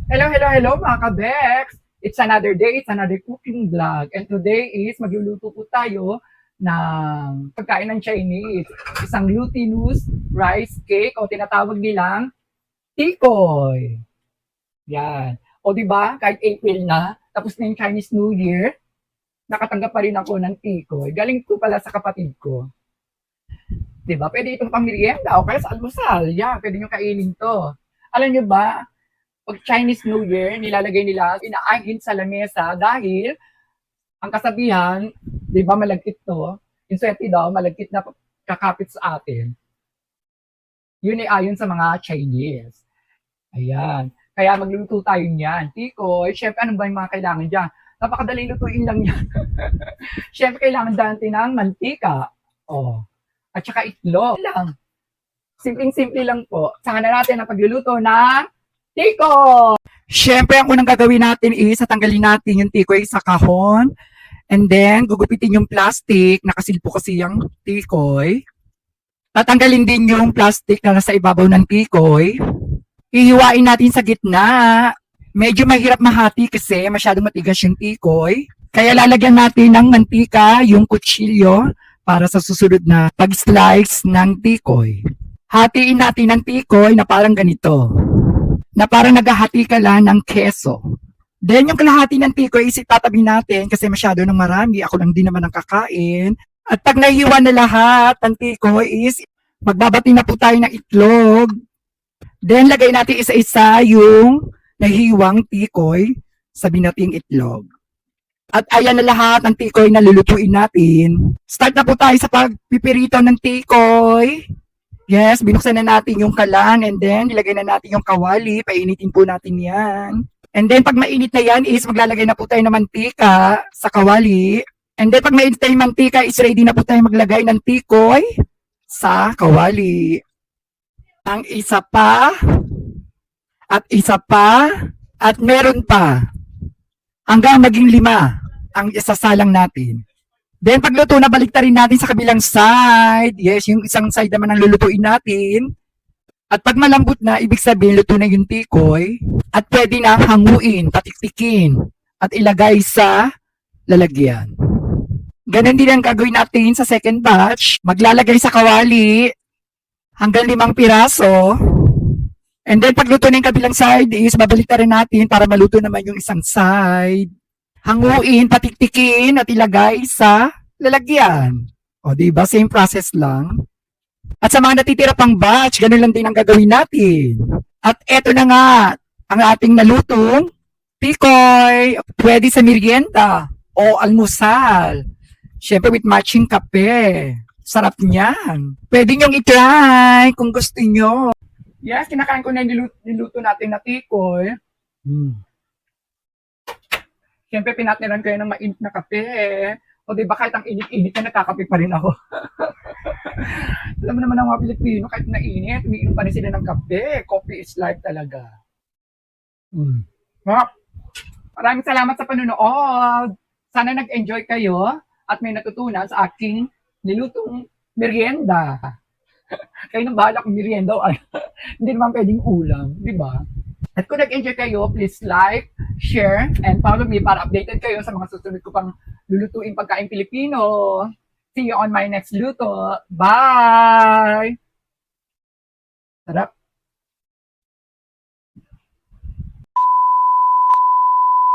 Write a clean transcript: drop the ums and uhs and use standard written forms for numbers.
Hello, hello, hello mga ka-Bex! It's another day, it's another cooking vlog. And today is magluluto po tayo ng pagkain ng Chinese. Isang glutinous rice cake o tinatawag nilang tikoy. Yan. O di ba kahit April na, tapos na yung Chinese New Year, nakatanggap pa rin ako ng tikoy. Galing ko pala sa kapatid ko. Di ba? Pwede itong pamirienda o kaya sa almusal. Yan, pwede nyo kainin to. Alam nyo ba, pag Chinese New Year, nilalagay nila, inaangin sa lamesa dahil ang kasabihan, di ba malagkit to, yung swerte daw, malagkit na kakapit sa atin. Yun ay ayon sa mga Chinese. Ayan. Kaya magluluto tayo niyan. Tikoy, syempre ano ba yung mga kailangan dyan? Napakadali lutuin lang yan. Syempre kailangan dante ng mantika. Oh. At saka itlog lang. Simpleng-simple lang po. Saka na natin ang pagluluto ng tikoy! Siyempre, ang unang gagawin natin is tatanggalin natin yung tikoy sa kahon. And then, gugupitin yung plastic. Nakasilpo kasi yung tikoy. Tatanggalin din yung plastic na nasa ibabaw ng tikoy. Hihiwain natin sa gitna. Medyo mahirap mahati kasi masyadong matigas yung tikoy. Kaya lalagyan natin ng mantika yung kutsilyo para sa susunod na pag-slice ng tikoy. Hatiin natin ang tikoy na parang ganito. Na parang naghahati ka lang ng keso. Then yung kalahati ng tikoy is itatabi natin kasi masyado nang marami. Ako lang din naman ang kakain. At pag nahiwa na lahat ng tikoy is magbabati na po tayo ng itlog. Then lagay natin isa-isa yung nahiwang tikoy sa binating itlog. At ayan na lahat ng tikoy na lulutuin natin. Start na po tayo sa pagpipirito ng tikoy. Yes, binuksan na natin yung kalan and then ilagay na natin yung kawali. Painitin po natin yan. And then pag mainit na yan is maglalagay na po tayo ng mantika sa kawali. And then pag mainit na yung mantika is ready na po tayo maglagay ng tikoy sa kawali. Ang isa pa at meron pa hanggang maging 5 ang isasalang natin. Then pagluto na baliktarin natin sa kabilang side. Yes, yung isang side naman ang lulutuin natin. At pag malambot na, ibig sabihin luto na yung tikoy. At pwede na hanguin, patiktikin. At ilagay sa lalagyan. Ganon din ang gagawin natin sa second batch. Maglalagay sa kawali hanggang 5 piraso. And then pagluto na yung kabilang side is babaliktarin natin para maluto naman yung isang side. Hanguin, patiktikin at ilagay sa lalagyan. O diba, same process lang. At sa mga natitira pang batch, ganun lang din ang gagawin natin. At eto na nga, ang ating nalutong tikoy. Pwede sa merienda o almusal. Siyempre with matching kape. Sarap niyan. Pwede nyong i-try kung gusto nyo. Yes, kinakain ko na niluto natin na tikoy. Siyempre, pinatneran ko yan ng mainit na kape. O diba, kahit ang init-init na nakakape pa rin ako. Alam mo naman ang mga Pilipino, kahit nainit, umiinom pa rin sila ng kape. Coffee is life talaga. Maraming salamat sa panunood. Sana nag-enjoy kayo at may natutunan sa aking nilutong merienda. Kayo nang bahala kung merienda o hindi naman pwedeng ulam. Diba? At kung nag-enjoy kayo, please like, share, and follow me para updated kayo sa mga susunod ko pang lulutuin pagkain Pilipino. See you on my next luto. Bye! Sarap!